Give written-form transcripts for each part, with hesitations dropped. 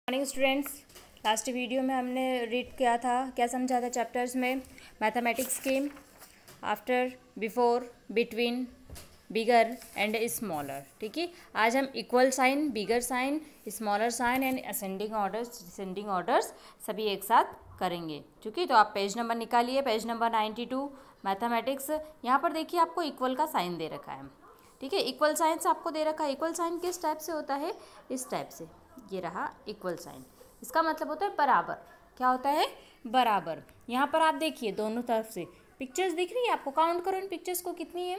Morning students. Last video में हमने read किया था, क्या समझा था चैप्टर्स में, मैथमेटिक्स की after, before, between, bigger and smaller. ठीक है, आज हम equal sign, bigger sign, smaller sign and ascending orders, descending orders सभी एक साथ करेंगे। ठीक है, तो आप पेज नंबर निकालिए, पेज नंबर 92 मैथमेटिक्स। यहाँ पर देखिए आपको इक्वल का साइन दे रखा है। ठीक है, इक्वल साइंस आपको दे रखा है। इक्वल साइन किस टाइप से होता है? इस टाइप से, ये रहा इक्वल साइन। इसका मतलब होता है बराबर। क्या होता है? बराबर। यहाँ पर आप देखिए दोनों तरफ से पिक्चर्स दिख रही है आपको, काउंट करो इन पिक्चर्स को, कितनी है?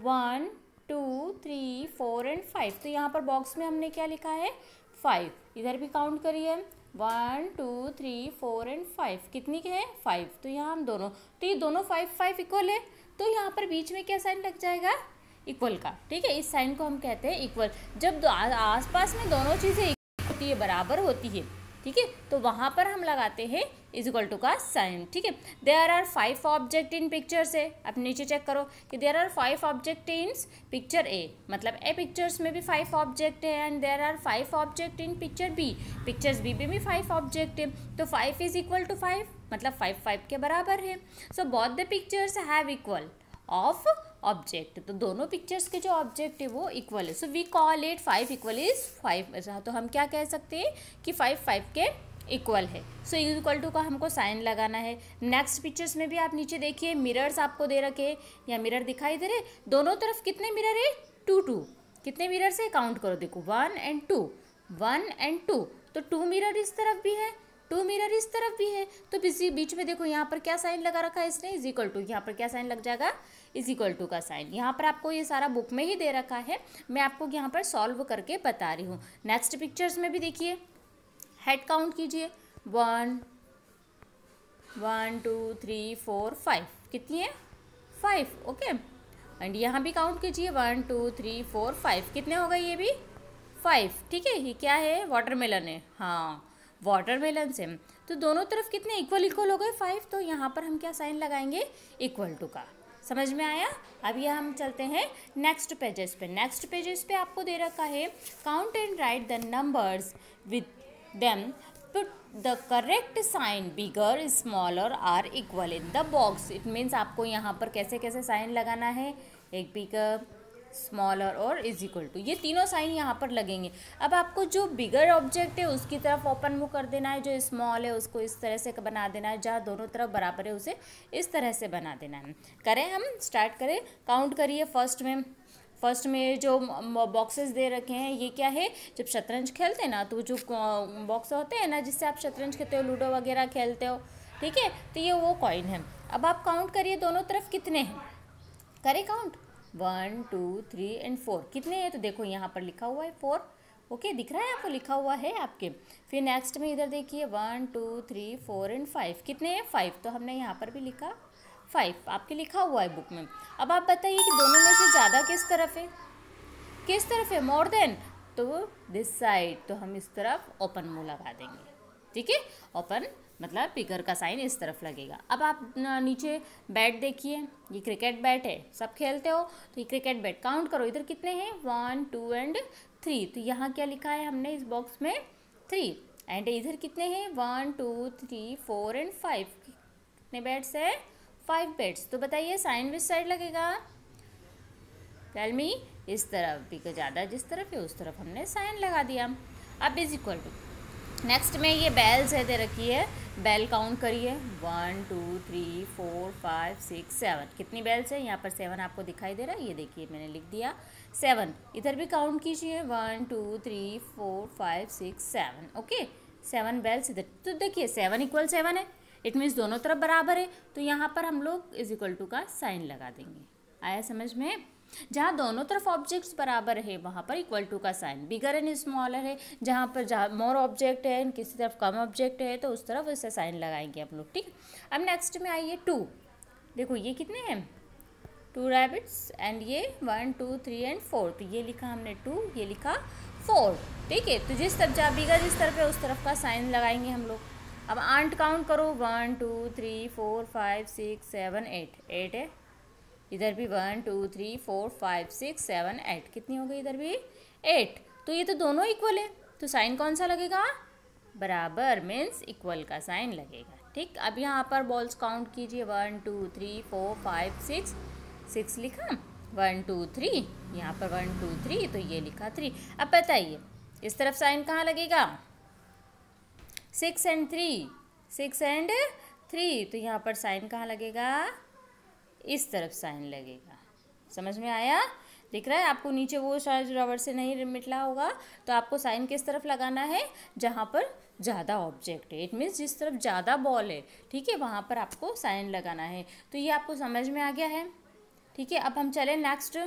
1 2 3 4 एंड 5। तो यहाँ पर बॉक्स में हमने क्या लिखा है? 5। इधर भी काउंट करिए, 1 2 3 4 एंड 5। कितनी के हैं? 5। तो यहाँ हम दोनों, तो ये दोनों 5 5 इक्वल है। तो यहाँ पर बीच में क्या साइन लग जाएगा? इक्वल का। ठीक है, इस साइन को हम कहते हैं इक्वल। जब आसपास में दोनों चीज़ें होती है, बराबर होती है, ठीक है, तो वहाँ पर हम लगाते हैं इज इक्वल टू का साइन। ठीक है, there are 5 object in picture से। अब नीचे चेक करो कि there are 5 object in picture A, मतलब ए पिक्चर्स में भी 5 ऑब्जेक्ट है, and there are 5 object in picture B, pictures B में भी 5 ऑब्जेक्ट है। तो 5 इज इक्वल टू 5, मतलब 5 5 के बराबर है। So both the pictures have equal of object. तो दोनों पिक्चर्स के जो ऑब्जेक्ट है वो इक्वल है। So we call it 5 equal is 5। तो हम क्या कह सकते हैं कि 5 5 के इक्वल है। सो इक्वल टू का हमको साइन लगाना है। नेक्स्ट पिक्चर्स में भी आप नीचे देखिए, मिरर्स आपको दे रखे, या मिरर दिखाई दे रहे, दोनों तरफ कितने मिरर है? 2 2। कितने मिरर से काउंट करो, देखो 1 एंड 2, 1 एंड 2। तो 2 मिरर इस तरफ भी है, 2 मिरर इस तरफ भी है। तो बीच में देखो यहाँ पर क्या साइन लगा रखा है इसने? Is equal to. यहाँ पर क्या साइन लग जाएगा? इज इक्वल टू का साइन। यहाँ पर आपको ये सारा बुक में ही दे रखा है, मैं आपको यहाँ पर सॉल्व करके बता रही हूँ। नेक्स्ट पिक्चर्स में भी देखिए, हेड काउंट कीजिए, 1 1 2 3 4 5। कितनी है? 5। ओके, एंड यहाँ भी काउंट कीजिए, 1 2 3 4 5। कितने हो गए? ये भी 5। ठीक है, ये क्या है? वाटरमेलन है। हाँ, वाटरमेलन से। तो दोनों तरफ कितने इक्वल इक्वल हो गए? 5। तो यहाँ पर हम क्या साइन लगाएंगे? इक्वल टू का। समझ में आया? अब ये हम चलते हैं नेक्स्ट पेजेस पे। नेक्स्ट पेजेस पे आपको दे रखा है, count and write the numbers with them, put the correct sign bigger smaller or equal in the box. It means आपको यहाँ पर कैसे कैसे साइन लगाना है, एक बिगर, स्मॉलर और इज इक्वल टू, ये तीनों साइन यहाँ पर लगेंगे। अब आपको जो बिगर ऑब्जेक्ट है उसकी तरफ ओपन मुँह कर देना है, जो स्मॉल है उसको इस तरह से बना देना है, जहाँ दोनों तरफ बराबर है उसे इस तरह से बना देना है। करें, हम स्टार्ट करें, काउंट करिए। फर्स्ट में जो बॉक्सेस दे रखे हैं, ये क्या है? जब शतरंज खेलते हैं ना, तो जो बॉक्स होते हैं ना जिससे आप शतरंज खेलते हो, लूडो वगैरह खेलते हो, ठीक है, तो ये वो कॉइन है। अब आप काउंट करिए दोनों तरफ कितने हैं, करें काउंट, 1 2 3 एंड 4। कितने हैं? तो देखो यहाँ पर लिखा हुआ है 4। ओके, दिख रहा है आपको? लिखा हुआ है आपके। फिर नेक्स्ट में इधर देखिए, 1 2 3 4 एंड 5। कितने हैं? 5। तो हमने यहाँ पर भी लिखा 5, आपके लिखा हुआ है बुक में। अब आप बताइए कि दोनों में से ज़्यादा किस तरफ है? किस तरफ है? मोर देन, तो दिस साइड। तो हम इस तरफ ओपन मुँह लगा देंगे। ठीक है, ओपन मतलब बिगर का साइन इस तरफ लगेगा। अब आप नीचे बैट देखिए, ये क्रिकेट बैट है, सब खेलते हो, तो ये क्रिकेट बैट काउंट करो, इधर कितने हैं? 1 2 एंड 3। तो यहाँ क्या लिखा है हमने इस बॉक्स में? 3। एंड इधर कितने हैं? 1 2 3 4 एंड 5। कितने बैट्स है? 5 बैट्स। तो बताइए साइन विच साइड लगेगा? Tell me. इस तरफ, बिगर ज़्यादा जिस तरफ है उस तरफ हमने साइन लगा दिया। अब इज इक्वल टू, नेक्स्ट में ये बेल्स है दे रखी है, बेल काउंट करिए, 1 2 3 4 5 6 7। कितनी बेल्स है? यहाँ पर 7 आपको दिखाई दे रहा है, ये देखिए मैंने लिख दिया 7। इधर भी काउंट कीजिए, 1 2 3 4 5 6 7। ओके, 7 बेल्स इधर। तो देखिए 7 इक्वल 7 है, इट मीन्स दोनों तरफ बराबर है। तो यहाँ पर हम लोग इज इक्वल टू का साइन लगा देंगे। आया समझ में? जहाँ दोनों तरफ ऑब्जेक्ट्स बराबर है वहाँ पर इक्वल टू का साइन। बिगर एंड स्मॉलर है, जहाँ मोर ऑब्जेक्ट है, किसी तरफ कम ऑब्जेक्ट है, तो उस तरफ इससे साइन लगाएंगे आप लोग। ठीक, अब नेक्स्ट में आइए 2। देखो ये कितने हैं? 2 रैबिट्स, एंड ये 1 2 3 एंड 4। तो ये लिखा हमने 2, ये लिखा 4। ठीक है, तो जिस तरफ जहाँ बिगर जिस तरफ है उस तरफ का साइन लगाएंगे हम लोग। अब आंट काउंट करो, 1 2 3 4 5 6 7 8। 8 है, इधर भी 1 2 3 4 5 6 7 8। कितनी हो गई? इधर भी 8। तो ये तो दोनों इक्वल है, तो साइन कौन सा लगेगा? बराबर मीन्स इक्वल का साइन लगेगा। ठीक, अब यहाँ पर बॉल्स काउंट कीजिए, 1 2 3 4 5 6, 6 लिखा, 1 2 3, यहाँ पर 1 2 3, तो ये लिखा 3। अब बताइए इस तरफ साइन कहाँ लगेगा, 6 एंड 3, 6 एंड 3, तो यहाँ पर साइन कहाँ लगेगा, इस तरफ साइन लगेगा। समझ में आया? दिख रहा है आपको नीचे, वो शायद रबर से नहीं मिटला होगा, तो आपको साइन किस तरफ लगाना है, जहाँ पर ज़्यादा ऑब्जेक्ट है, इट मीन्स जिस तरफ ज़्यादा बॉल है, ठीक है, वहाँ पर आपको साइन लगाना है। तो ये आपको समझ में आ गया है। ठीक है, अब हम चलें next.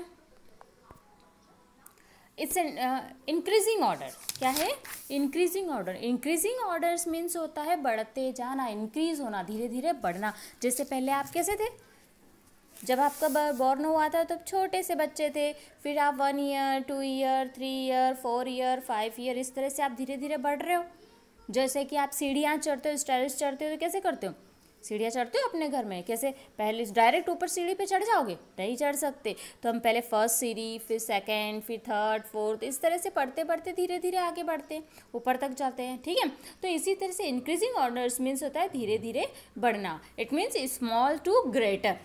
It's an increasing order. क्या है? Increasing order. Increasing orders means होता है बढ़ते जाना, इंक्रीज होना, धीरे धीरे बढ़ना। जैसे पहले आप कैसे थे, जब आपका बॉर्न हुआ था तब छोटे से बच्चे थे, फिर आप 1 year 2 year 3 year 4 year 5 year, इस तरह से आप धीरे धीरे बढ़ रहे हो। जैसे कि आप सीढ़ियाँ चढ़ते हो, स्टेयर्स चढ़ते हो, तो कैसे करते हो, सीढ़ियाँ चढ़ते हो अपने घर में, कैसे, पहले डायरेक्ट ऊपर सीढ़ी पे चढ़ जाओगे, नहीं चढ़ सकते, तो हम पहले फर्स्ट सीढ़ी, फिर सेकंड, फिर थर्ड, फोर्थ, इस तरह से पढ़ते पढ़ते धीरे धीरे आगे बढ़ते हैं, ऊपर तक जाते हैं। ठीक है, तो इसी तरह से इंक्रीजिंग ऑर्डर्स मीन्स होता है धीरे धीरे बढ़ना। It means small to greater.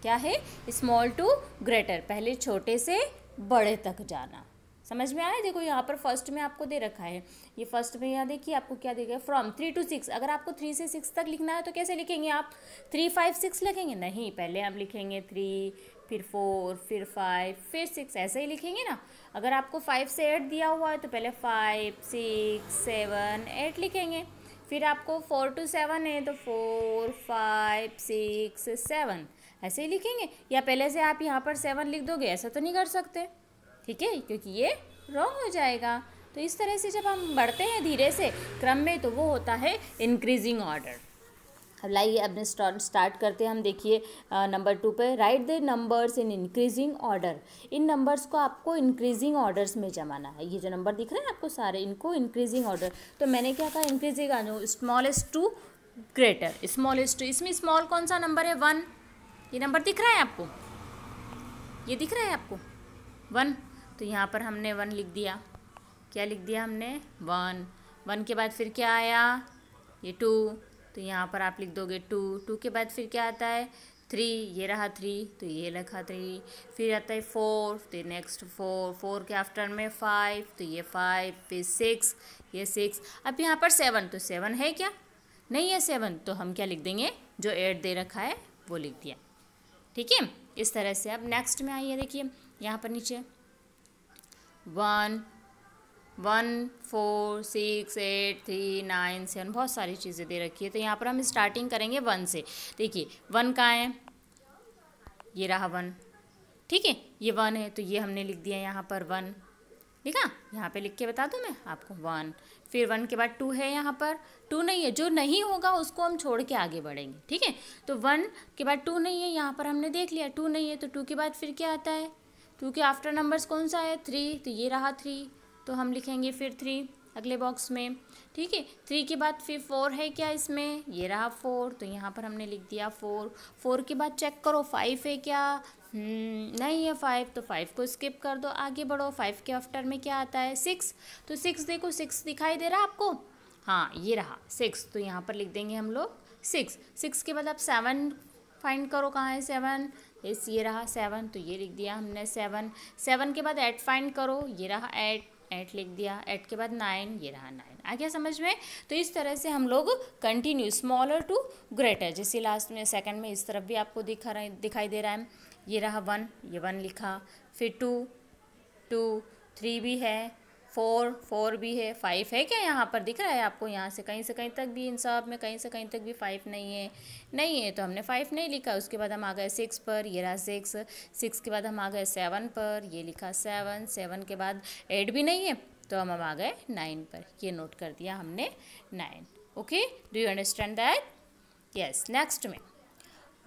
क्या है? स्मॉल टू ग्रेटर, पहले छोटे से बड़े तक जाना। समझ में आया? देखो यहाँ पर फर्स्ट में आपको दे रखा है, ये फर्स्ट में यहाँ देखिए आपको क्या देगा, फ्रॉम 3 to 6। अगर आपको 3 से 6 तक लिखना है तो कैसे लिखेंगे आप, 3 5 6 लिखेंगे? नहीं, पहले हम लिखेंगे 3, फिर 4, फिर 5, फिर 6, ऐसे ही लिखेंगे ना। अगर आपको 5 से 8 दिया हुआ है तो पहले 5 6 7 8 लिखेंगे। फिर आपको 4 to 7 है तो 4 5 6 7, ऐसे ही लिखेंगे। या पहले से आप यहाँ पर 7 लिख दोगे, ऐसा तो नहीं कर सकते, ठीक है, क्योंकि ये रॉन्ग हो जाएगा। तो इस तरह से जब हम बढ़ते हैं धीरे से क्रम में, तो वो होता है इंक्रीजिंग ऑर्डर। अब लाइए अपने स्टार्ट करते हैं हम। देखिए नंबर 2 पे, right the numbers in increasing order. In numbers को आपको इंक्रीजिंग ऑर्डर्स में जमाना है। ये जो नंबर दिख रहे हैं आपको सारे, इनको इंक्रीजिंग ऑर्डर। तो मैंने क्या कहा, इंक्रीजिंग जो smallest to greater, smallest to, इसमें स्मॉल कौन सा नंबर है, 1। ये नंबर दिख रहा है आपको, ये दिख रहा है आपको 1, तो यहाँ पर हमने 1 लिख दिया। क्या लिख दिया हमने, 1। 1 के बाद फिर क्या आया, ये 2, तो यहाँ पर आप लिख दोगे 2। 2 के बाद फिर क्या आता है, 3, ये रहा 3, तो ये लिखा 3। फिर आता है 4, तो नेक्स्ट 4, 4 के आफ्टर में 5, तो ये 5, फिर 6, ये 6। अब यहाँ पर 7, तो 7 है क्या, नहीं है 7, तो हम क्या लिख देंगे, जो 8 दे रखा है वो लिख दिया। ठीक है, इस तरह से। अब नेक्स्ट में आइए, देखिए यहाँ पर नीचे 1 1 4 6 8 3 9 7, बहुत सारी चीज़ें दे रखी है। तो यहाँ पर हम स्टार्टिंग करेंगे 1 से। देखिए 1 कहाँ है, ये रहा 1, ठीक है, ये 1 है, तो ये हमने लिख दिया यहाँ पर 1, लिखा, यहाँ पे लिख के बता दूँ मैं आपको 1। फिर 1 के बाद 2 है, यहाँ पर 2 नहीं है, जो नहीं होगा उसको हम छोड़ के आगे बढ़ेंगे। ठीक है, तो 1 के बाद 2 नहीं है, यहाँ पर हमने देख लिया 2 नहीं है, तो 2 के बाद फिर क्या आता है, 2 के आफ्टर नंबर्स कौन सा है, 3, तो ये रहा 3, तो हम लिखेंगे फिर 3 अगले बॉक्स में। ठीक है, 3 के बाद फिर 4 है क्या इसमें, ये रहा 4, तो यहाँ पर हमने लिख दिया 4। 4 के बाद चेक करो 5 है क्या, नहीं है 5, तो 5 को स्किप कर दो, आगे बढ़ो। 5 के आफ्टर में क्या आता है, 6, तो 6 देखो, 6 दिखाई दे रहा है आपको, हाँ ये रहा 6, तो यहाँ पर लिख देंगे हम लोग 6। 6 के बाद आप 7 फाइंड करो, कहाँ है 7, ये रहा 7, तो ये लिख दिया हमने 7। 7 के बाद 8 फाइंड करो, ये रहा 8 लिख दिया। 8 के बाद 9, ये रहा 9। आ गया समझ में? तो इस तरह से हम लोग कंटिन्यू स्मॉलर टू ग्रेटर, जैसे लास्ट में सेकंड में इस तरफ भी आपको दिखाई दे रहा है, ये रहा 1, ये 1 लिखा, फिर 2 3 भी है, 4 भी है, 5 है क्या यहाँ पर दिख रहा है आपको, यहाँ से कहीं तक भी, इन सब में कहीं से कहीं तक भी 5 नहीं है, तो हमने 5 नहीं लिखा। उसके बाद हम आ गए 6 पर, ये रहा 6 के बाद हम आ गए 7 पर, ये लिखा 7 के बाद 8 भी नहीं है, तो हम आ गए 9 पर, ये नोट कर दिया हमने 9। Okay, do you understand that? Yes. Next में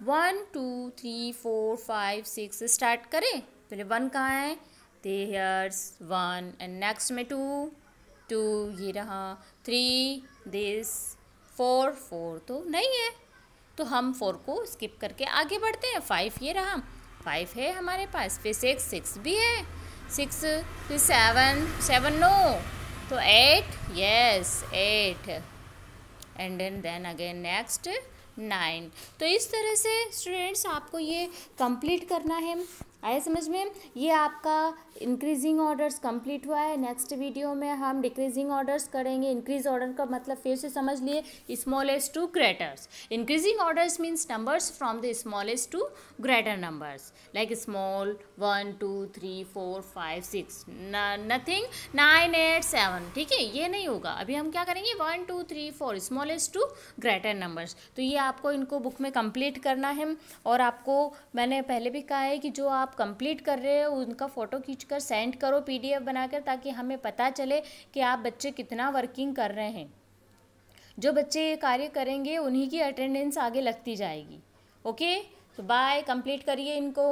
1 2 3 4 5 6 स्टार्ट करें। पहले 1 कहाँ है, हेयर्स 1, एंड नेक्स्ट में 2 ये रहा, 3 दिस, 4 तो नहीं है, तो हम 4 को स्किप करके आगे बढ़ते हैं। 5 ये रहा, 5 है हमारे पास, फिर 6 भी है, 6 फिर 7 नो, तो 8, yes 8, and then again next 9। तो इस तरह से स्टूडेंट्स आपको ये कंप्लीट करना है। आए समझ में? ये आपका इंक्रीजिंग ऑर्डर्स कंप्लीट हुआ है। नेक्स्ट वीडियो में हम डिक्रीजिंग ऑर्डर्स करेंगे। इंक्रीज ऑर्डर का मतलब फिर से समझ लिए, smallest to greaters. Increasing orders means numbers from the smallest to greater numbers, like small 1 2 3 4 5 6, nothing 9 8 7। ठीक है, ये नहीं होगा। अभी हम क्या करेंगे 1 2 3 4 स्मॉलेस्ट टू ग्रेटर नंबर्स। तो ये आपको इनको बुक में कंप्लीट करना है। और आपको मैंने पहले भी कहा है कि जो आप कंप्लीट कर रहे हो उनका फ़ोटो खींचकर सेंड करो PDF बनाकर, ताकि हमें पता चले कि आप बच्चे कितना वर्किंग कर रहे हैं। जो बच्चे ये कार्य करेंगे उन्हीं की अटेंडेंस आगे लगती जाएगी। ओके, तो बाय, कंप्लीट करिए इनको।